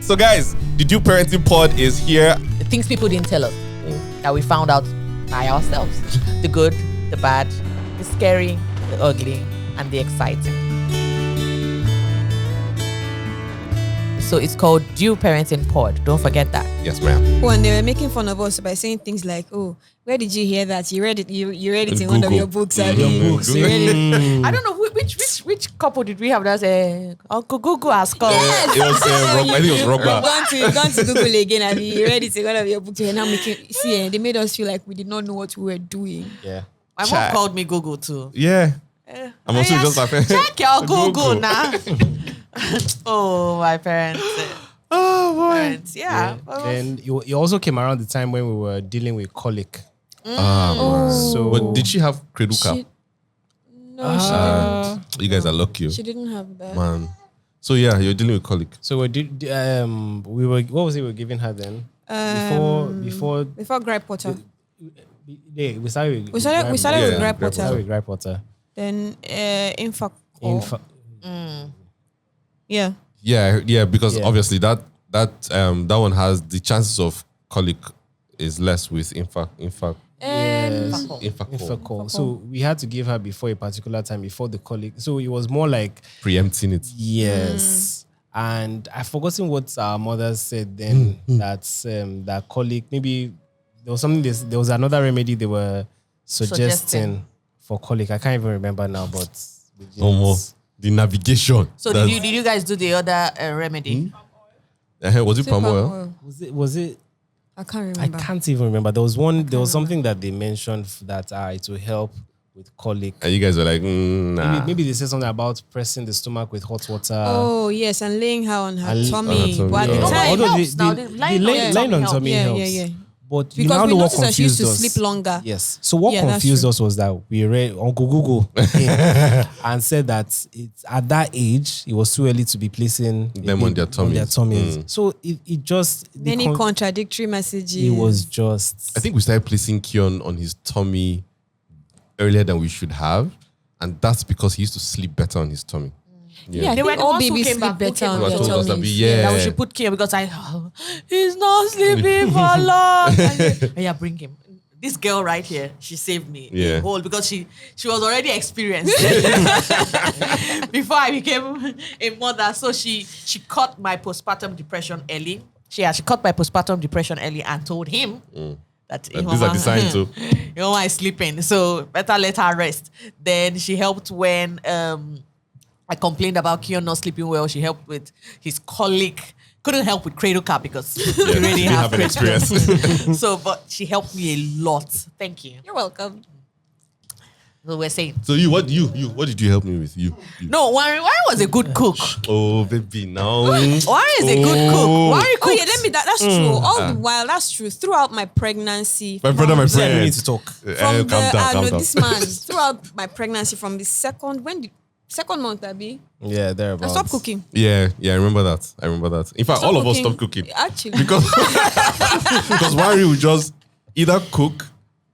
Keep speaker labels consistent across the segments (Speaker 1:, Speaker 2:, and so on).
Speaker 1: So guys, the Due Parenting Pod is here.
Speaker 2: The things people didn't tell us that we found out by ourselves. The good, the bad, the scary, the ugly, and the exciting. So it's called Due Parenting Pod. Don't forget that.
Speaker 1: Yes, ma'am.
Speaker 3: When they were making fun of us by saying things like, "Oh, where did you hear that? You read it. You read it in one of your books.
Speaker 1: Mm.
Speaker 3: You read it."
Speaker 2: I don't know which couple did we have that said Uncle Google has come.
Speaker 1: It was I think it was Rogba.
Speaker 3: You've gone to Google again and you read it in one of your books. And now they made us feel like we did not know what we were doing.
Speaker 1: Yeah.
Speaker 2: My mom called me Google too.
Speaker 1: Yeah. I'm also just like
Speaker 2: check your Google now. Oh, my parents.
Speaker 1: Oh boy.
Speaker 2: Parents, yeah.
Speaker 4: And you also came around the time when we were dealing with Colic.
Speaker 1: So, but did she have cradle cap?
Speaker 3: No,
Speaker 1: You guys are lucky,
Speaker 3: she didn't have that.
Speaker 1: man. So yeah, you're dealing with colic.
Speaker 4: So we were what was it we were giving her then? Before
Speaker 3: gripe water.
Speaker 4: We started with
Speaker 3: gripe with gripe
Speaker 4: We started
Speaker 3: water.
Speaker 4: with gripe water.
Speaker 3: Then
Speaker 1: Yeah, because
Speaker 4: Yeah.
Speaker 1: obviously that one has the chances of colic is less with infacol.
Speaker 4: So we had to give her before a particular time, before the colic. So it was more like
Speaker 1: Preempting it.
Speaker 4: yes. And I've forgotten what our mothers said then. That colic, maybe there was something. There was another remedy they were suggesting for colic. I can't even remember now, but
Speaker 1: Almost the navigation.
Speaker 2: So did you guys do the other remedy?
Speaker 1: Was it palm oil?
Speaker 4: Was it?
Speaker 3: I can't
Speaker 4: I
Speaker 3: remember.
Speaker 4: can't even remember. There was something that they mentioned that it will help with colic.
Speaker 1: And you guys were like, nah.
Speaker 4: Maybe they said something about pressing the stomach with hot water.
Speaker 3: Oh yes, and laying her on her
Speaker 4: And-
Speaker 3: tummy.
Speaker 1: on her
Speaker 3: But
Speaker 1: tummy.
Speaker 3: at the
Speaker 1: Yeah.
Speaker 3: time,
Speaker 2: Although
Speaker 4: Although
Speaker 2: helps now. Lying on tummy
Speaker 4: tummy
Speaker 3: yeah,
Speaker 4: helps. But you
Speaker 3: because
Speaker 4: know
Speaker 3: we
Speaker 4: what
Speaker 3: noticed that she used
Speaker 4: confused
Speaker 3: to
Speaker 4: us?
Speaker 3: sleep longer.
Speaker 4: Yes. So what
Speaker 3: Yeah, that's
Speaker 4: confused
Speaker 3: true.
Speaker 4: us was that we read Uncle Google and said that it's at that age it was too early to be placing
Speaker 1: Them on their tummies.
Speaker 4: So it just
Speaker 3: Many contradictory messages.
Speaker 4: it was just
Speaker 1: I think we started placing Kion on his tummy earlier than we should have. And that's because he used to sleep better on his tummy.
Speaker 3: Yeah,
Speaker 2: They were
Speaker 3: I think
Speaker 2: the
Speaker 3: all
Speaker 2: ones who
Speaker 3: babies
Speaker 2: came
Speaker 3: sleep
Speaker 2: back,
Speaker 3: better
Speaker 2: who
Speaker 3: on
Speaker 2: came
Speaker 3: their
Speaker 2: back.
Speaker 1: Told us that
Speaker 3: tummies.
Speaker 1: yeah.
Speaker 2: That we should put Kia because he's not sleeping for long. Yeah, bring him. This girl right here, she saved me.
Speaker 1: Yeah.
Speaker 2: Because she was already experienced before I became a mother. So she caught my postpartum depression early. She caught my postpartum depression early and told him that
Speaker 1: These are the signs too.
Speaker 2: your mama is sleeping, so better let her rest. Then she helped when I complained about Kion not sleeping well. She helped with his colic. Couldn't help with cradle cap because he already
Speaker 1: didn't have an experience.
Speaker 2: So, but she helped me a lot. Thank you.
Speaker 3: You're welcome.
Speaker 2: So we're saying.
Speaker 1: So what did you help me with? You.
Speaker 2: No, Wanri was a good cook.
Speaker 1: Oh baby, now.
Speaker 2: Wanri is a good cook. Wanri
Speaker 3: Oh
Speaker 2: cooks.
Speaker 3: yeah, that's true. All the while, that's true. Throughout my pregnancy,
Speaker 1: My brother, my
Speaker 4: we
Speaker 1: friend.
Speaker 4: need to talk.
Speaker 3: from
Speaker 1: Calm down.
Speaker 3: this man, throughout my pregnancy, from the second month, Abby,
Speaker 4: Yeah,
Speaker 3: I
Speaker 4: thereabouts.
Speaker 3: stopped cooking.
Speaker 1: Yeah, I remember that. In fact, all of us stopped cooking.
Speaker 3: Actually,
Speaker 1: Because Wanri would just either cook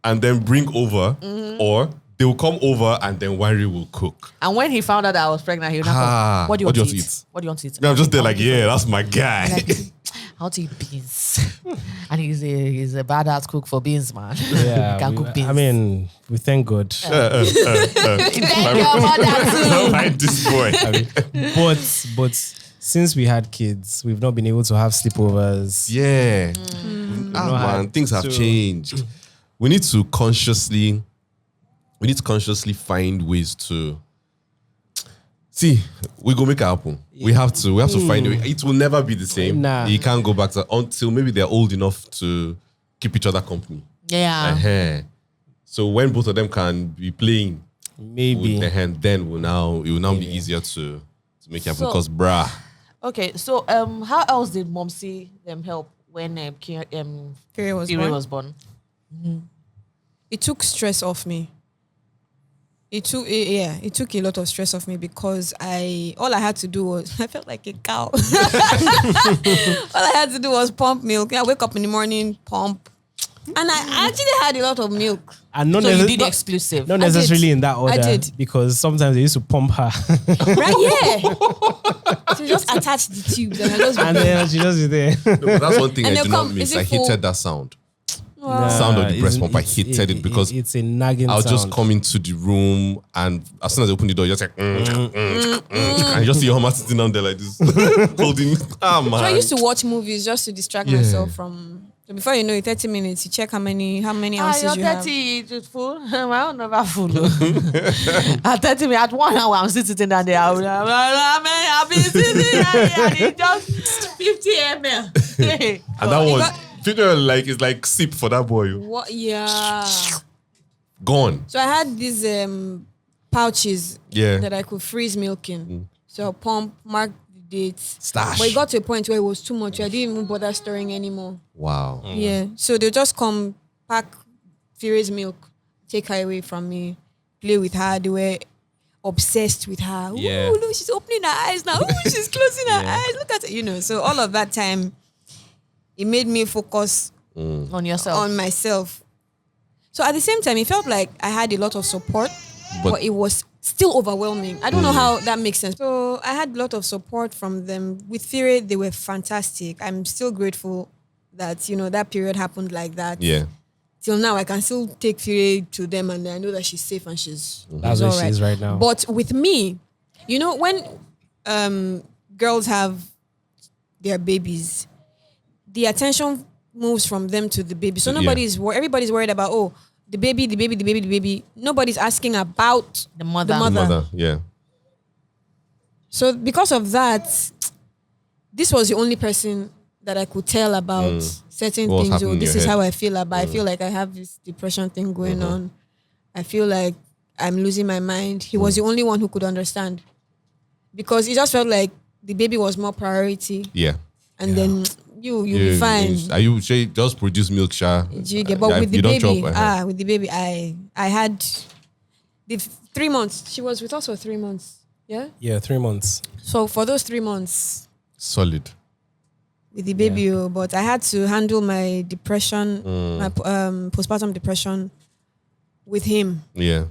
Speaker 1: and then bring over, or they will come over and then Wanri will cook.
Speaker 2: And when he found out that I was pregnant, he would not what do you want to eat? What do you want to eat?
Speaker 1: Yeah, I'm just there like, yeah, that's my guy.
Speaker 2: How to eat beans. And he's a badass cook for beans, man.
Speaker 4: Yeah,
Speaker 2: He can cook beans.
Speaker 4: I mean, we thank God.
Speaker 2: Thank your mother too.
Speaker 1: Like this boy.
Speaker 4: But since we had kids, we've not been able to have sleepovers.
Speaker 1: Yeah.
Speaker 4: know how
Speaker 1: Man, things have
Speaker 4: to-
Speaker 1: changed. We need to consciously find ways to see. We go make it happen. We have to find a way. It will never be the same.
Speaker 4: Nah.
Speaker 1: You can't go back to until maybe they're old enough to keep each other company.
Speaker 2: Yeah.
Speaker 1: So when both of them can be playing
Speaker 4: Maybe.
Speaker 1: with the hand, then it will now be easier to make it happen.
Speaker 2: So-
Speaker 1: Because bruh.
Speaker 2: Okay, so how else did mom see them help when
Speaker 3: Fury was
Speaker 2: Fury
Speaker 3: born.
Speaker 2: was born?
Speaker 3: It took stress off me. It took a lot of stress off me because all I had to do was I felt like a cow. All I had to do was pump milk. I wake up in the morning, pump, And I actually had a lot of milk.
Speaker 4: And not
Speaker 2: So you did
Speaker 4: not-
Speaker 2: exclusive.
Speaker 4: Not
Speaker 3: I did.
Speaker 4: necessarily in that order.
Speaker 3: I did.
Speaker 4: Because sometimes they used to pump her.
Speaker 3: Right? Yeah. So just attach the tubes and I just
Speaker 4: And then she just be there.
Speaker 1: No, but that's one thing
Speaker 3: And
Speaker 1: I
Speaker 3: they'll
Speaker 1: do not
Speaker 3: come,
Speaker 1: miss.
Speaker 3: is it
Speaker 1: I
Speaker 3: full?
Speaker 1: hated that sound.
Speaker 3: Wow.
Speaker 1: Sound of the breast
Speaker 4: It's-
Speaker 1: pump. I
Speaker 4: it's-
Speaker 1: hated it because
Speaker 4: it's a nagging
Speaker 1: I'll
Speaker 4: sound.
Speaker 1: just come into the room and as soon as I open the door, you're just like, and you just see your mama sitting down there like this, holding. Ah, man.
Speaker 3: So I used to watch movies just to distract myself from. So before you know it, 30 minutes, you check how many ounces
Speaker 2: You're
Speaker 3: you have.
Speaker 2: 30, it's full. My own never full. At 30 minutes, at 1 hour, I'm still sitting down there. I've been sitting down there and it's just 50 ml.
Speaker 1: And that one, figure like it's like sip for that boy.
Speaker 3: What? Yeah.
Speaker 1: Gone.
Speaker 3: So I had these pouches
Speaker 1: Yeah.
Speaker 3: that I could freeze milk in. So I'll pump, mark the dates.
Speaker 1: Stash.
Speaker 3: But it got to a point where it was too much. I didn't even bother storing anymore.
Speaker 1: Wow.
Speaker 3: Yeah. So they'll just come, pack Fury's milk, take her away from me, play with her. They were obsessed with her.
Speaker 4: Yeah.
Speaker 3: Ooh, look, she's opening her eyes now. Ooh, she's closing her eyes. Look at her. So all of that time, it made me focus
Speaker 2: On yourself.
Speaker 3: on myself. So at the same time, it felt like I had a lot of support, but it was still overwhelming. I don't know how that makes sense. So I had a lot of support from them. With Fury, they were fantastic. I'm still grateful that, that period happened like that.
Speaker 1: Yeah.
Speaker 3: Till now, I can still take Fury to them and I know that she's safe and she's
Speaker 4: That's where
Speaker 3: all
Speaker 4: she is right now.
Speaker 3: But with me, when girls have their babies, the attention moves from them to the baby. So everybody's worried about, the baby. Nobody's asking about
Speaker 2: The mother.
Speaker 1: Mother. Yeah.
Speaker 3: So because of that, this was the only person that I could tell about certain
Speaker 1: What was
Speaker 3: things.
Speaker 1: happening in
Speaker 3: This
Speaker 1: your
Speaker 3: is how
Speaker 1: head?
Speaker 3: I feel about. I feel like I have this depression thing going on. I feel like I'm losing my mind. He was the only one who could understand, because it just felt like the baby was more priority,
Speaker 1: Yeah.
Speaker 3: and then you'll be fine.
Speaker 1: Are you sure just produce milk, Sha?
Speaker 3: Do you get? But with the
Speaker 1: you don't
Speaker 3: baby,
Speaker 1: chop,
Speaker 3: with the baby, I had the 3 months. She was with us for 3 months. Yeah.
Speaker 4: Yeah, 3 months.
Speaker 3: So for those 3 months
Speaker 1: solid.
Speaker 3: with the baby, but I had to handle my depression, my postpartum depression, with him,
Speaker 1: Yeah.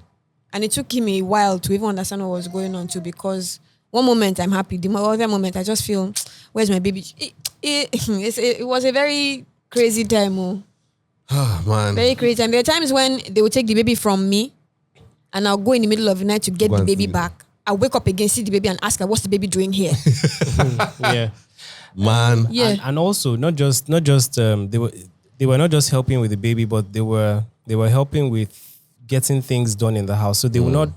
Speaker 3: and it took him a while to even understand what was going on too. Because one moment I'm happy, the other moment I just feel, where's my baby? It was a very crazy time.
Speaker 1: Ah, man.
Speaker 3: Very crazy. And there are times when they would take the baby from me and I'll go in the middle of the night to get
Speaker 1: Go
Speaker 3: the
Speaker 1: and
Speaker 3: baby
Speaker 1: see.
Speaker 3: back. I'll wake up again, see the baby and ask her, what's the baby doing here?
Speaker 4: Yeah.
Speaker 1: Man.
Speaker 3: Yeah.
Speaker 4: And also not just they were not just helping with the baby, but they were helping with getting things done in the house. So they will not,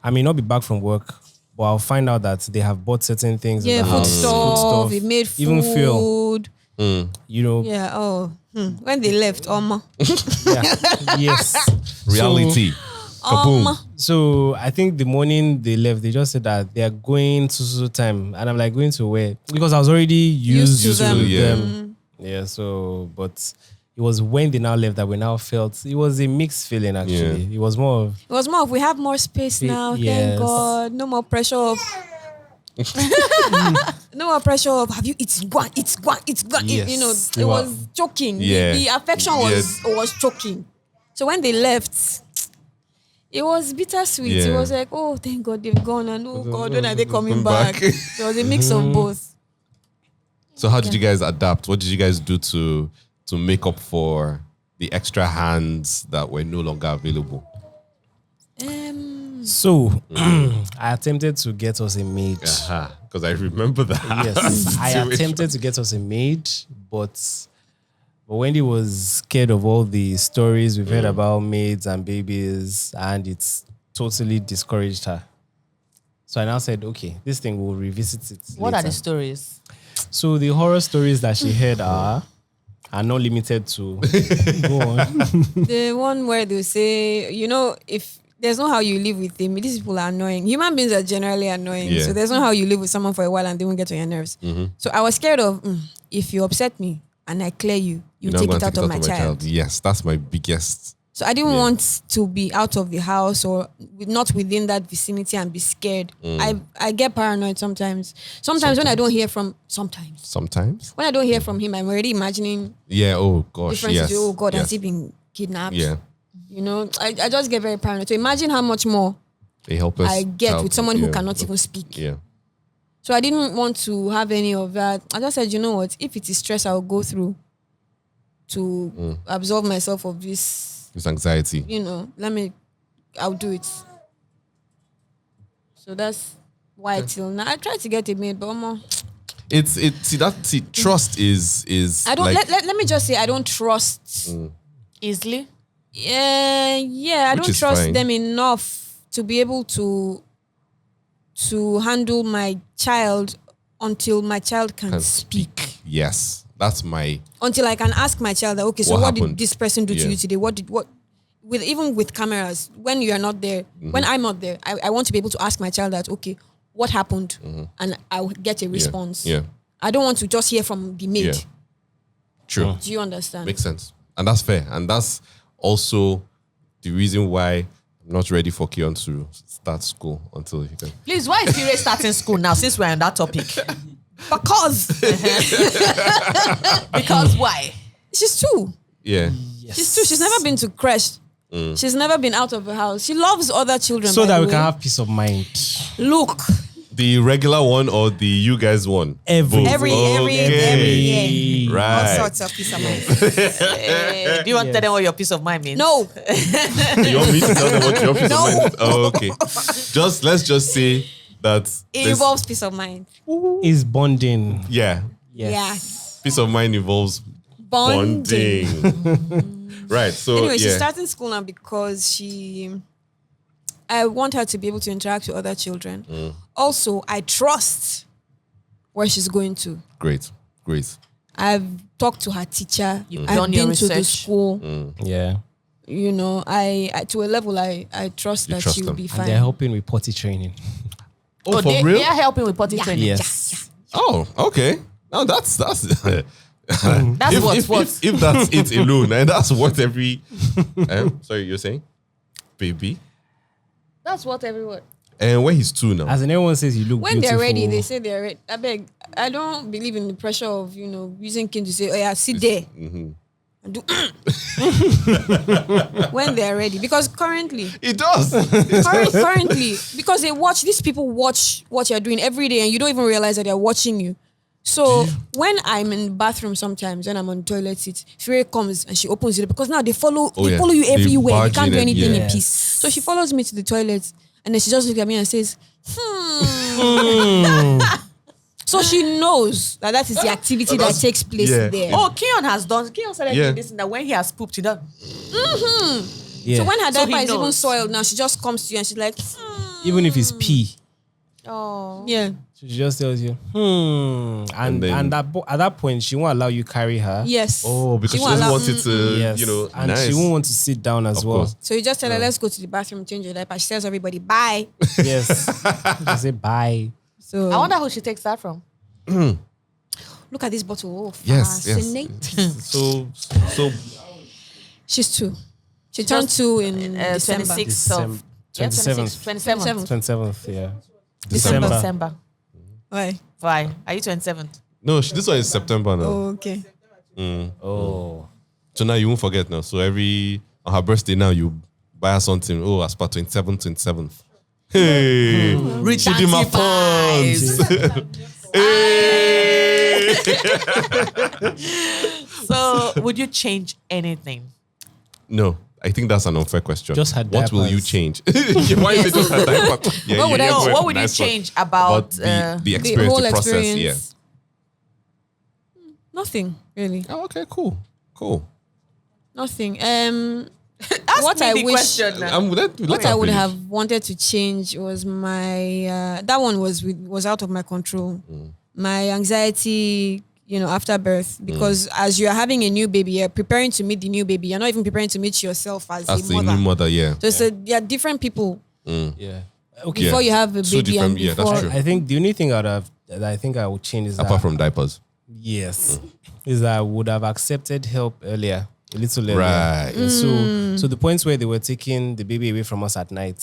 Speaker 4: I may not be back from work, but I'll find out that they have bought certain things in
Speaker 3: Yeah,
Speaker 4: the
Speaker 3: food
Speaker 4: house.
Speaker 3: stuff, we made food.
Speaker 4: Even fuel.
Speaker 3: Yeah, when they left,
Speaker 4: Yeah. Yes.
Speaker 1: Reality. Kaboom.
Speaker 4: So I think the morning they left, they just said that they are going to time, and I'm like, going to where? Because I was already used
Speaker 3: to
Speaker 4: to
Speaker 3: them.
Speaker 4: them. Yeah. So, but it was when they now left that we now felt it was a mixed feeling. Actually, it was more of
Speaker 3: it was more of, we have more space now,
Speaker 4: Yes.
Speaker 3: thank God. No more pressure of no more pressure of, have you eaten? Go on, eat.
Speaker 4: Yes.
Speaker 3: It was choking.
Speaker 1: Yeah.
Speaker 3: The affection was choking. So when they left, it was bittersweet. It
Speaker 1: Yeah.
Speaker 3: was like, oh, thank God they've gone, and oh God, when are they coming
Speaker 1: back?
Speaker 3: back? So it was a mix of both.
Speaker 1: So how did you guys adapt? What did you guys do to make up for the extra hands that were no longer available?
Speaker 4: so. I attempted to get us a maid.
Speaker 1: Because I remember that.
Speaker 4: Yes, I attempted to get us a maid, but Wendy was scared of all the stories we've heard about maids and babies, and it's totally discouraged her. So I now said, okay, this thing, we'll revisit it
Speaker 2: What are
Speaker 4: later.
Speaker 2: the stories?
Speaker 4: So the horror stories that she heard are not limited to go on.
Speaker 3: The one where they say, if there's no how you live with him, these people are annoying. Human beings are generally annoying.
Speaker 1: Yeah.
Speaker 3: So there's no how you live with someone for a while and they won't get on your nerves. So I was scared of, if you upset me and I clear you, you
Speaker 1: You're not
Speaker 3: take
Speaker 1: gonna
Speaker 3: it out of my child.
Speaker 1: Yes, that's my biggest.
Speaker 3: So I didn't want to be out of the house or not within that vicinity and be scared. I get paranoid sometimes. Sometimes when I don't hear from when I don't hear from him, I'm already imagining
Speaker 1: Oh gosh.
Speaker 3: different
Speaker 1: Yes.
Speaker 3: situations. Oh God,
Speaker 1: yes.
Speaker 3: has he been kidnapped?
Speaker 1: Yeah.
Speaker 3: You know, I just get very paranoid. So imagine how much more
Speaker 1: A helpless
Speaker 3: I get
Speaker 1: child.
Speaker 3: with someone who cannot even speak.
Speaker 1: Yeah.
Speaker 3: So I didn't want to have any of that. I just said, you know what? If it is stress, I'll go through to absolve myself of this.
Speaker 1: This anxiety.
Speaker 3: You know, I'll do it. So that's why till now I tried to get a maid, but more.
Speaker 1: Trust is.
Speaker 3: I don't.
Speaker 1: like,
Speaker 3: Let me just say I don't trust
Speaker 2: Easily.
Speaker 3: I
Speaker 1: Which
Speaker 3: don't
Speaker 1: is
Speaker 3: trust
Speaker 1: fine.
Speaker 3: them enough to be able to handle my child until my child can speak.
Speaker 1: Yes, that's my.
Speaker 3: Until I can ask my child that, okay, so
Speaker 1: What
Speaker 3: what
Speaker 1: happened?
Speaker 3: did this person do to you today? Even with cameras, when you are not there, when I'm not there, I want to be able to ask my child that, okay, what happened? And I'll get a response.
Speaker 1: Yeah.
Speaker 3: I don't want to just hear from the maid.
Speaker 1: Yeah. True.
Speaker 3: Do you understand?
Speaker 1: Makes sense. And that's fair. And that's also the reason why I'm not ready for Kion to start school until he can.
Speaker 2: Please, why is Fire starting school now since we're on that topic?
Speaker 3: Because
Speaker 2: Because why?
Speaker 3: she's 2.
Speaker 1: Yeah.
Speaker 3: She's 2. She's never been to creche. She's never been out of the house. She loves other children.
Speaker 4: So
Speaker 3: by
Speaker 4: that
Speaker 3: the
Speaker 4: we
Speaker 3: way.
Speaker 4: can have peace of mind.
Speaker 3: Look,
Speaker 1: The regular one or the you guys one?
Speaker 4: Every-
Speaker 1: Both.
Speaker 3: every year.
Speaker 1: Right.
Speaker 3: All sorts of peace of mind.
Speaker 2: Do you want to tell them what your peace of mind means?
Speaker 3: No,
Speaker 1: You want me to tell them what your peace of mind is? Oh, okay. Let's just say that
Speaker 3: it
Speaker 1: this-
Speaker 3: involves peace of mind.
Speaker 4: Is bonding.
Speaker 1: Yeah.
Speaker 4: Yes.
Speaker 1: Peace of mind involves
Speaker 3: Bonding.
Speaker 1: Right. So
Speaker 3: Anyway, she's
Speaker 1: yeah.
Speaker 3: starting school now because I want her to be able to interact with other children. Also, I trust where she's going to.
Speaker 1: Great.
Speaker 3: I've talked to her teacher.
Speaker 2: You've
Speaker 3: I've
Speaker 2: done your
Speaker 3: been to the
Speaker 2: research.
Speaker 3: school.
Speaker 4: Yeah.
Speaker 3: You know, I to a level I trust
Speaker 1: You
Speaker 3: that
Speaker 1: trust
Speaker 3: she will
Speaker 1: them.
Speaker 3: be
Speaker 4: And
Speaker 3: fine.
Speaker 4: they're helping with potty training.
Speaker 1: Oh, for
Speaker 2: they,
Speaker 1: real?
Speaker 2: They are helping with potty training.
Speaker 4: Yes.
Speaker 1: Oh, okay. Now that's
Speaker 2: That's
Speaker 1: if,
Speaker 2: what?
Speaker 1: if that's it alone, and that's what every. Sorry, you're saying, baby.
Speaker 3: That's what everyone.
Speaker 1: And when he's 2 now,
Speaker 4: As in everyone says, you look
Speaker 3: When
Speaker 4: beautiful.
Speaker 3: they're ready, they say they're ready. I don't believe in the pressure of, using kids to say, oh yeah, sit there. And do when they're ready. Because currently,
Speaker 1: it does.
Speaker 3: currently, because these people watch what you're doing every day and you don't even realize that they're watching you. So when I'm in the bathroom sometimes, when I'm on the toilet seat, Fury comes and she opens it because now they follow
Speaker 1: Oh, yeah.
Speaker 3: follow you
Speaker 1: They
Speaker 3: everywhere.
Speaker 1: barge
Speaker 3: They can't
Speaker 1: in
Speaker 3: do
Speaker 1: and-
Speaker 3: anything in
Speaker 4: yes.
Speaker 3: peace. So she follows me to the toilet and then she just looks at me and says, So she knows that is the activity that takes place
Speaker 1: yeah.
Speaker 3: there.
Speaker 2: Oh, Keon started
Speaker 1: Yeah.
Speaker 2: doing this and that when he has pooped, he done.
Speaker 4: Yeah.
Speaker 3: So when her
Speaker 2: So he
Speaker 3: diaper is even
Speaker 2: knows.
Speaker 3: soiled now, she just comes to you and she's like,
Speaker 4: Even if it's pee,
Speaker 2: Oh.
Speaker 3: yeah.
Speaker 4: she just tells you, And
Speaker 1: then-
Speaker 4: at that point, she won't allow you carry her.
Speaker 3: Yes.
Speaker 1: Oh, because she
Speaker 3: won't
Speaker 1: doesn't
Speaker 3: allow-
Speaker 1: want it to,
Speaker 4: Yes. And
Speaker 1: nice.
Speaker 4: she won't want to sit down as
Speaker 1: Of
Speaker 4: well.
Speaker 1: course.
Speaker 3: So you just tell her, let's go to the bathroom, change your diaper. She tells everybody, bye.
Speaker 4: Yes. She say bye.
Speaker 3: So
Speaker 2: I wonder who she takes that from.
Speaker 3: look at this bottle. Oh,
Speaker 1: Yes,
Speaker 3: fascinating.
Speaker 1: So
Speaker 3: She's 2. She turned 2 in December.
Speaker 2: 26th of...
Speaker 4: 27th.
Speaker 2: 27th.
Speaker 4: 27th, yeah.
Speaker 2: December.
Speaker 3: Why?
Speaker 2: Why? Are you 27th?
Speaker 1: no, this one is September now.
Speaker 3: Oh, okay.
Speaker 4: Oh.
Speaker 1: So now you won't forget now. So on her birthday now you buy her something. Oh, as per 27th. Hey,
Speaker 2: Rich
Speaker 1: Chidinma
Speaker 2: auntie
Speaker 1: funds. Hey.
Speaker 2: So, would you change anything?
Speaker 1: No, I think that's an unfair question.
Speaker 4: Just her
Speaker 1: What will you
Speaker 4: diapers.
Speaker 1: change? Why is it just her diaper? Yeah,
Speaker 3: What would
Speaker 1: yeah,
Speaker 3: I-
Speaker 1: yeah,
Speaker 2: What would you
Speaker 1: nice one.
Speaker 2: change about
Speaker 1: the experience,
Speaker 3: whole
Speaker 1: the process?
Speaker 3: experience. Nothing, really.
Speaker 1: Yeah. Oh, okay, cool.
Speaker 3: Nothing.
Speaker 2: Ask
Speaker 3: What
Speaker 2: me
Speaker 3: I
Speaker 2: the
Speaker 3: wish-
Speaker 2: question now.
Speaker 3: What I would have wanted to change was my that one was out of my control. My anxiety, after birth, because as you are having a new baby, you're preparing to meet the new baby. You're not even preparing to meet yourself as
Speaker 1: As
Speaker 3: a
Speaker 1: the
Speaker 3: mother.
Speaker 1: new mother, yeah.
Speaker 3: So there are different people
Speaker 4: Yeah. Okay.
Speaker 3: before you have a
Speaker 1: So
Speaker 3: baby and
Speaker 1: different, yeah, that's
Speaker 3: before.
Speaker 1: true.
Speaker 4: I think the only thing that I think I would change is
Speaker 1: Apart from diapers.
Speaker 4: yes, is that I would have accepted help earlier. a little earlier.
Speaker 1: Right.
Speaker 4: So the points where they were taking the baby away from us at night,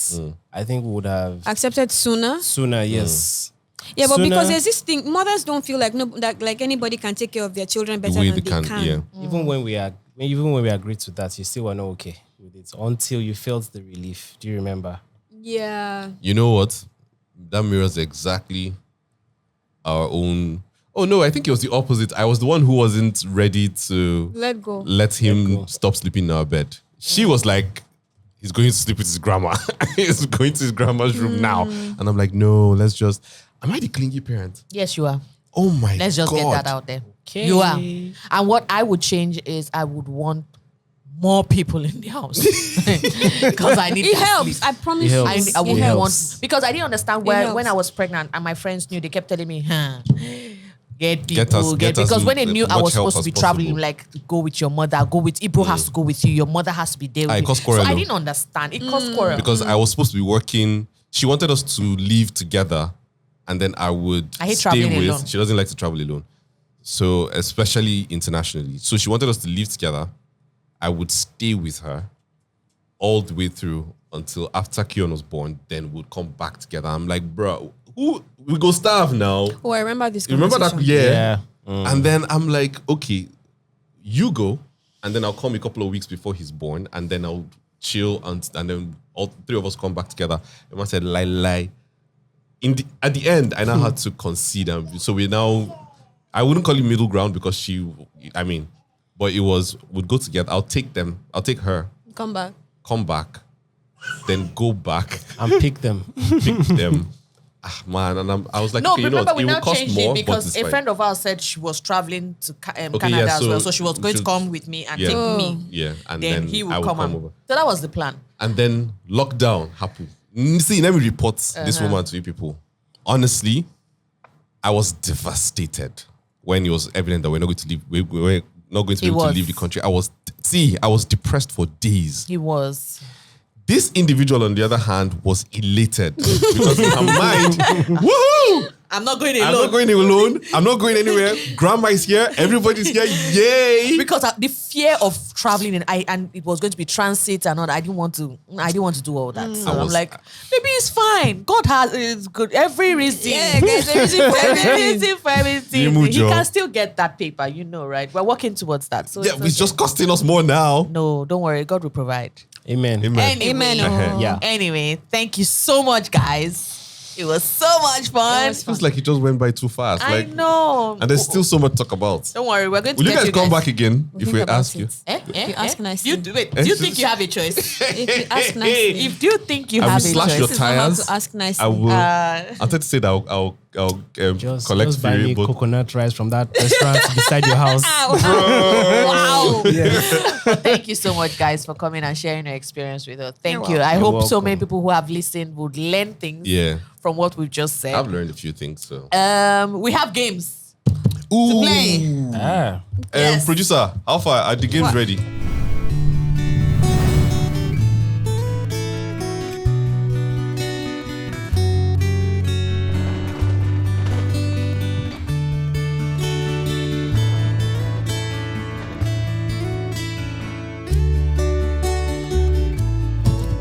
Speaker 4: I think we would have
Speaker 3: Accepted sooner.
Speaker 4: yes.
Speaker 3: Yeah, but
Speaker 4: Sooner.
Speaker 3: because there's this thing, mothers don't feel like like anybody can take care of their children better
Speaker 1: way
Speaker 3: than they can.
Speaker 1: yeah.
Speaker 4: Even when we agreed to that, you still were not okay with it until you felt the relief. Do you remember?
Speaker 3: Yeah.
Speaker 1: You know what? That mirrors exactly our own. Oh no, I think it was the opposite. I was the one who wasn't ready to
Speaker 3: Let go.
Speaker 1: let him stop sleeping in our bed. She was like, he's going to sleep with his grandma. He's going to his grandma's room now. And I'm like, no, let's just. Am I the clingy parent?
Speaker 2: Yes, you are.
Speaker 1: Oh my God.
Speaker 2: Let's just get that out there.
Speaker 4: Okay.
Speaker 2: You are. And what I would change is I would want more people in the house. Because I need
Speaker 3: It
Speaker 2: that
Speaker 3: helps.
Speaker 2: sleep.
Speaker 3: I promise
Speaker 4: It
Speaker 3: you.
Speaker 4: helps.
Speaker 2: I would
Speaker 4: It helps.
Speaker 2: want, because I didn't understand
Speaker 3: helps.
Speaker 2: when I was pregnant and my friends knew, they kept telling me, get people,
Speaker 1: Get us
Speaker 2: because when they knew I
Speaker 1: much
Speaker 2: was
Speaker 1: help
Speaker 2: supposed to be
Speaker 1: as
Speaker 2: traveling,
Speaker 1: possible.
Speaker 2: like go with your mother, go with Ibro has to go with you, your mother has to be there with
Speaker 1: It
Speaker 2: you.
Speaker 1: caused
Speaker 2: So
Speaker 1: quarrel,
Speaker 2: I
Speaker 1: though.
Speaker 2: didn't understand. It caused quarrel.
Speaker 1: Because I was supposed to be working. She wanted us to leave together, and then I would
Speaker 2: I hate
Speaker 1: stay
Speaker 2: traveling
Speaker 1: with.
Speaker 2: alone.
Speaker 1: She doesn't like to travel alone, so especially internationally. So she wanted us to leave together. I would stay with her all the way through until after Kion was born. Then we'd come back together. I'm like, bro, who we go starve now?
Speaker 3: Oh, I remember this
Speaker 1: You remember that?
Speaker 3: conversation.
Speaker 1: Yeah.
Speaker 4: Yeah.
Speaker 1: And then I'm like, okay, you go, and then I'll come a couple of weeks before he's born, and then I'll chill, and then all three of us come back together. And I said, lie. At the end, I now had to concede, and so we now, I wouldn't call it middle ground because but it was, we'd go together. I'll take her,
Speaker 3: Come back.
Speaker 1: come back, then go back,
Speaker 4: And pick them.
Speaker 1: pick them. Man, and I was like,
Speaker 2: No,
Speaker 1: okay, you know
Speaker 2: remember
Speaker 1: what,
Speaker 2: we
Speaker 1: it will
Speaker 2: now
Speaker 1: cost
Speaker 2: changed
Speaker 1: more,
Speaker 2: it
Speaker 1: but
Speaker 2: because
Speaker 1: it's
Speaker 2: a
Speaker 1: fine.
Speaker 2: friend of ours said she was traveling to Canada
Speaker 1: yeah,
Speaker 2: as well,
Speaker 1: so
Speaker 2: so she was going to come with me and
Speaker 1: Yeah.
Speaker 2: take me.
Speaker 1: Yeah, and
Speaker 2: Then
Speaker 1: then
Speaker 2: he
Speaker 1: I
Speaker 2: would
Speaker 1: would
Speaker 2: come
Speaker 1: come
Speaker 2: and,
Speaker 1: over.
Speaker 2: so that was the plan.
Speaker 1: And then lockdown happened. See, let me report this woman to you people. Honestly, I was devastated when it was evident that we're not going to leave. We're not going to be able to leave the country. I was depressed for days.
Speaker 2: He was.
Speaker 1: This individual, on the other hand, was elated because in her mind, woohoo!
Speaker 2: I'm not going
Speaker 1: I'm
Speaker 2: alone.
Speaker 1: not going alone. I'm not going anywhere. Grandma is here. Everybody's here. Yay!
Speaker 2: Because the fear of traveling and it was going to be transit and all that, I didn't want to do all that. So I'm like, maybe it's fine. God is good. Every reason.
Speaker 3: Yeah, guys, there is reason for
Speaker 2: Every reason for everything.
Speaker 1: Imu
Speaker 2: He
Speaker 1: Joe.
Speaker 2: can still get that paper, right? We're working towards that. So
Speaker 1: Yeah,
Speaker 2: it's
Speaker 1: it's just costing us more now.
Speaker 2: no, don't worry. God will provide.
Speaker 4: Amen.
Speaker 1: Amen.
Speaker 2: Anyway,
Speaker 3: Amen. Oh.
Speaker 4: Yeah.
Speaker 2: Anyway, thank you so much, guys. It was so much fun.
Speaker 1: Feels like it just went by too fast.
Speaker 2: I know.
Speaker 1: And there's still so much to talk about.
Speaker 2: Don't worry, we're going to
Speaker 1: Will you
Speaker 2: get
Speaker 1: guys come back again if
Speaker 3: think
Speaker 1: we
Speaker 3: about
Speaker 1: ask you?
Speaker 3: it. You ask nicely.
Speaker 2: Do you think you have a choice?
Speaker 3: If you ask nicely.
Speaker 2: If you think you
Speaker 1: I will
Speaker 2: have a
Speaker 1: slash your
Speaker 2: choice,
Speaker 3: This is not how
Speaker 1: tires.
Speaker 3: to ask nicely.
Speaker 1: I will.
Speaker 2: uh,
Speaker 1: I wanted to say that I'll
Speaker 4: Just
Speaker 1: collect
Speaker 4: buy me
Speaker 1: free, but
Speaker 4: coconut rice from that restaurant beside your house.
Speaker 2: wow.
Speaker 4: Yes.
Speaker 2: Thank you so much, guys, for coming and sharing your experience with us. Thank
Speaker 3: You're
Speaker 2: you. I
Speaker 4: You're
Speaker 2: hope so
Speaker 4: welcome.
Speaker 2: many people who have listened would learn things
Speaker 1: yeah,
Speaker 2: from what we've just said.
Speaker 1: I've learned a few things. So,
Speaker 2: We have games.
Speaker 1: ooh,
Speaker 2: play.
Speaker 4: Ah.
Speaker 2: Yes.
Speaker 1: Producer, how far are the games
Speaker 2: What?
Speaker 1: ready?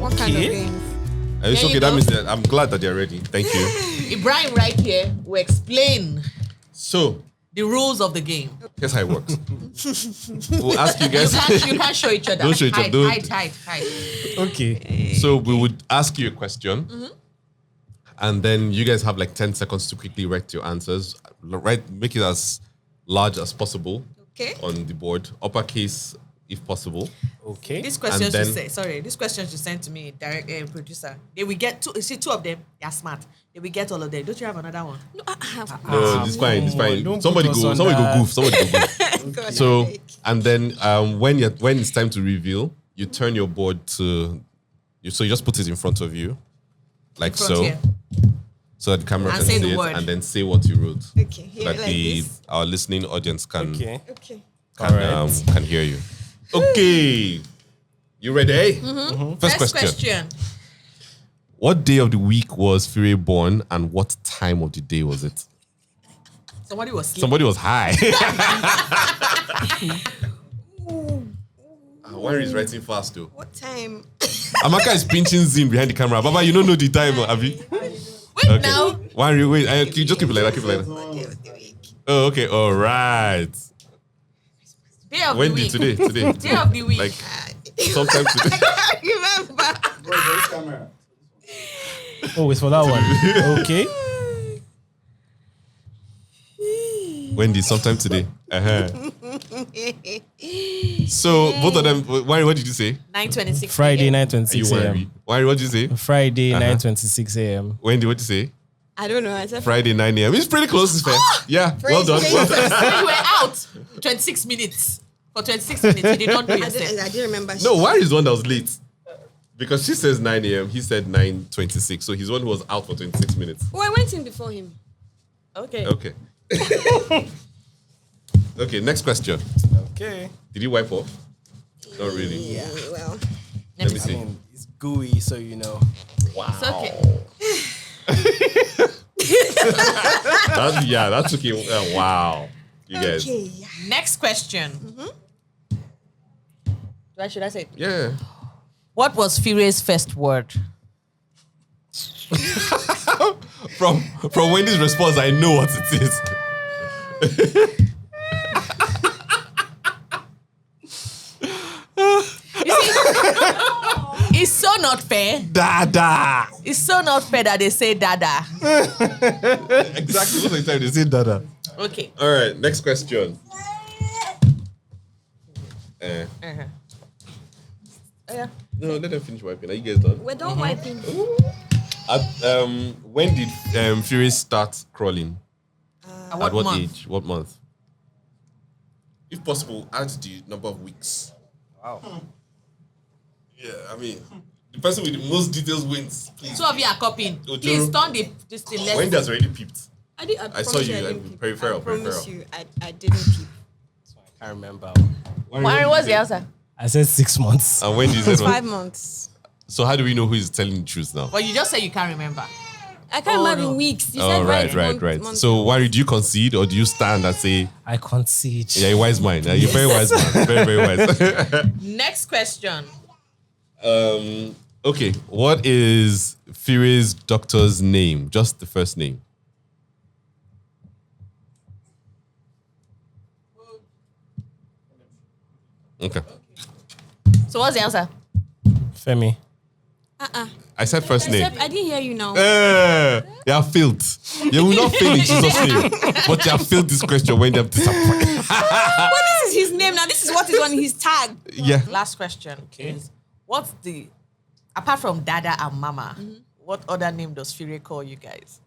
Speaker 3: What kind of games?
Speaker 1: It's
Speaker 2: There
Speaker 1: okay.
Speaker 2: you
Speaker 1: That
Speaker 2: go.
Speaker 1: means that I'm glad that they're ready. Thank you.
Speaker 2: Ibrahim right here will explain
Speaker 1: So,
Speaker 2: the rules of the game.
Speaker 1: here's how it works. We'll ask you guys.
Speaker 2: You can't show each other.
Speaker 1: Don't show each other.
Speaker 2: Hide.
Speaker 4: Okay.
Speaker 1: So we would ask you a question, and then you guys have like 10 seconds to quickly write your answers. Make it as large as possible
Speaker 3: Okay.
Speaker 1: on the board, uppercase if possible.
Speaker 4: Okay.
Speaker 2: This question
Speaker 1: And then-
Speaker 2: this question you sent to me, direct producer. They will get two. See, two of them. They're smart. They will get all of them. Don't you have another one?
Speaker 1: No, it's fine. It's fine.
Speaker 4: don't
Speaker 1: Somebody
Speaker 4: put us
Speaker 1: go.
Speaker 4: on
Speaker 1: Somebody go
Speaker 4: that.
Speaker 1: goof. Somebody go goof. So, and then when it's time to reveal, you turn your board to. So you just put it in front of you, like
Speaker 2: Front
Speaker 1: so,
Speaker 2: here.
Speaker 1: so that the camera
Speaker 2: And
Speaker 1: can
Speaker 2: say
Speaker 1: see
Speaker 2: the
Speaker 1: it,
Speaker 2: word.
Speaker 1: and then say what you wrote,
Speaker 3: Okay,
Speaker 1: so
Speaker 3: here
Speaker 1: that
Speaker 3: like
Speaker 1: the
Speaker 3: this.
Speaker 1: our listening audience can
Speaker 4: Okay.
Speaker 3: Okay.
Speaker 1: can hear you. Okay, you ready? First question. What day of the week was Fire born, and what time of the day was it?
Speaker 2: Somebody was sleeping.
Speaker 1: Somebody was high. Wanri is writing fast though.
Speaker 3: What time?
Speaker 1: Amaka is pinching Zim behind the camera. Baba, you don't know the time, Abby.
Speaker 2: Wait now.
Speaker 1: Wanri, wait. You just keep it like that. Keep it like that.
Speaker 3: Monday of the week.
Speaker 1: Oh, okay. All right.
Speaker 2: Day of
Speaker 1: Wendy,
Speaker 2: the week.
Speaker 1: today.
Speaker 2: Day of the week.
Speaker 1: Like, sometime today.
Speaker 3: I remember.
Speaker 5: Camera.
Speaker 4: Oh, it's for that one. Okay.
Speaker 1: Wendy, sometime today. So, both of them, Wanri, what did you say?
Speaker 2: 9:26.
Speaker 4: Friday,
Speaker 2: AM.
Speaker 1: Are you
Speaker 4: 9:26
Speaker 1: Wanri?
Speaker 4: a.m.
Speaker 1: Wanri, what did you say?
Speaker 4: Friday, 9:26 a.m.
Speaker 1: Wendy, what did you say?
Speaker 3: I don't know. I said
Speaker 1: Friday, 9 a.m. It's pretty close, it's fair. Yeah, well done. Well done.
Speaker 2: So you were out 26 minutes. For 26 minutes, you did not do yourself.
Speaker 3: I didn't remember.
Speaker 1: No, Wanri is the one that was late. Because she says 9 a.m., he said 9:26. So he's the one who was out for 26 minutes.
Speaker 3: Oh, I went in before him.
Speaker 2: Okay.
Speaker 1: Okay. Okay, next question.
Speaker 4: Okay.
Speaker 1: Did you wipe off? Not really.
Speaker 3: Yeah. Well.
Speaker 1: Let me see.
Speaker 4: It's gooey, so you know.
Speaker 2: It's okay.
Speaker 1: That took you. Wow. You guys.
Speaker 3: Okay.
Speaker 2: Next question. Should I say it?
Speaker 1: Yeah.
Speaker 2: What was Fury's first word?
Speaker 1: From Wendy's response, I know what it is.
Speaker 2: It's so not fair.
Speaker 1: Dada.
Speaker 2: It's so not fair that they say dada.
Speaker 1: Exactly. Most of the time they say dada.
Speaker 2: Okay.
Speaker 1: All right. Next question.
Speaker 2: Yeah.
Speaker 1: No, let them finish wiping. Are you guys done?
Speaker 3: We're done wiping.
Speaker 1: When did Fury start crawling? At what
Speaker 2: month?
Speaker 1: age? What month? If possible, add the number of weeks.
Speaker 4: Wow.
Speaker 1: Yeah, I mean, the person with the most details wins. Please.
Speaker 2: Two of you are copying.
Speaker 1: Ojoro.
Speaker 2: Please turn this thing less.
Speaker 1: Wendy has already peeped.
Speaker 3: I
Speaker 1: saw
Speaker 3: promise
Speaker 1: you,
Speaker 3: I
Speaker 1: like,
Speaker 3: didn't peep.
Speaker 1: peripheral,
Speaker 3: I promise
Speaker 1: peripheral.
Speaker 3: you, I didn't peep.
Speaker 4: I can't remember.
Speaker 2: Wanri, what's the answer?
Speaker 4: I said 6 months.
Speaker 1: And Wendy
Speaker 3: It's
Speaker 1: said,
Speaker 3: 5 months.
Speaker 1: so how do we know who is telling the truth now?
Speaker 2: Well, you just say you can't remember.
Speaker 3: I can't remember
Speaker 2: no.
Speaker 3: in weeks. You
Speaker 1: Oh,
Speaker 3: said
Speaker 1: right.
Speaker 3: month.
Speaker 1: So, Wanri, do you concede or do you stand and say,
Speaker 4: I concede.
Speaker 1: yeah, you're a wise man. You're a very wise man. Very, very wise.
Speaker 2: Next question.
Speaker 1: Okay, what is Fury's doctor's name? Just the first name. Okay.
Speaker 2: So what's the answer?
Speaker 4: Femi.
Speaker 1: I said first name.
Speaker 3: I didn't hear you now.
Speaker 1: They are failed. You will not fail in Jesus' name. But you have failed this question when they have disappointed.
Speaker 3: What is his name now? This is what is on his tag.
Speaker 1: Yeah.
Speaker 2: Last question is, what's the, apart from Dada and Mama, what other name does Fury call you guys?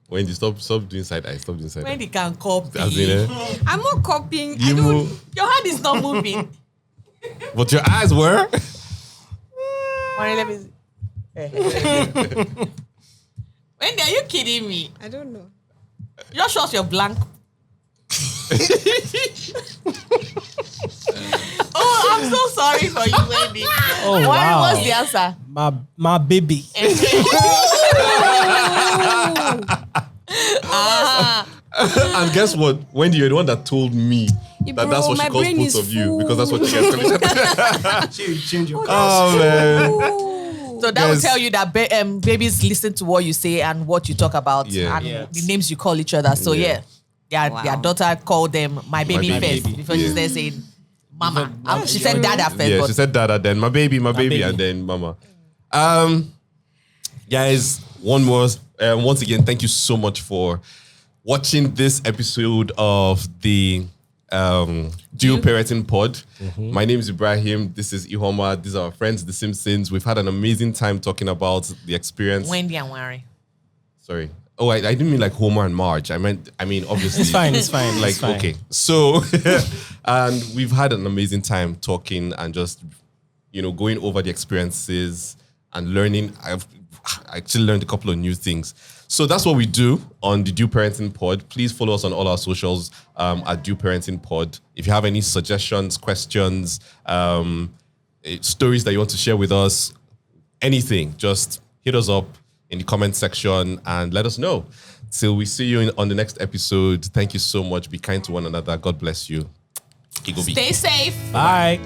Speaker 1: Wendy, stop doing side eye. Stop doing side eye.
Speaker 2: Wendy can copy.
Speaker 1: As in,
Speaker 3: I'm not copying.
Speaker 1: You
Speaker 3: I don't.
Speaker 1: move.
Speaker 2: Your hand is not moving.
Speaker 1: But your eyes were.
Speaker 2: Wanri, let me see. Wendy, are you kidding me?
Speaker 3: I don't know.
Speaker 2: You just show us your blank. Oh, I'm so sorry for you, Wendy.
Speaker 4: Oh,
Speaker 2: Wanri,
Speaker 4: wow.
Speaker 2: what's the answer?
Speaker 4: My baby.
Speaker 1: And guess what? Wendy, you're the one that told me that that's what
Speaker 3: my
Speaker 1: she calls
Speaker 3: brain
Speaker 1: both
Speaker 3: is
Speaker 1: of you.
Speaker 3: full.
Speaker 1: Because that's what you guys call each other.
Speaker 4: Change your
Speaker 1: Oh, man.
Speaker 2: So that will
Speaker 1: Yes.
Speaker 2: tell you that babies listen to what you say and what you talk about
Speaker 1: Yeah.
Speaker 2: and
Speaker 4: Yes.
Speaker 2: the names you call each other. So
Speaker 1: Yeah.
Speaker 2: their daughter called them my baby
Speaker 1: baby.
Speaker 2: first before she
Speaker 1: Yeah.
Speaker 2: started saying mama.
Speaker 4: Mama,
Speaker 2: She said dada first.
Speaker 1: Yeah,
Speaker 2: but
Speaker 1: she said dada, then my baby,
Speaker 4: baby.
Speaker 1: and then mama. Guys, once again, thank you so much for watching this episode of the Dual Parenting Pod. My name is Ibrahim. This is Ejiofor. These are our friends, the Simpsons. We've had an amazing time talking about the experience.
Speaker 2: Wendy and Wanri.
Speaker 1: Sorry. Oh, I didn't mean like Homer and Marge. I mean, obviously.
Speaker 4: It's fine. It's fine.
Speaker 1: Like,
Speaker 4: it's fine.
Speaker 1: okay. So, and we've had an amazing time talking and just, going over the experiences and learning. I actually learned a couple of new things. So that's what we do on the Dual Parenting Pod. Please follow us on all our socials at Dual Parenting Pod. If you have any suggestions, questions, stories that you want to share with us, anything, just hit us up in the comment section and let us know. Till we see you on the next episode. Thank you so much. Be kind to one another. God bless you.
Speaker 2: Stay safe.
Speaker 4: Bye.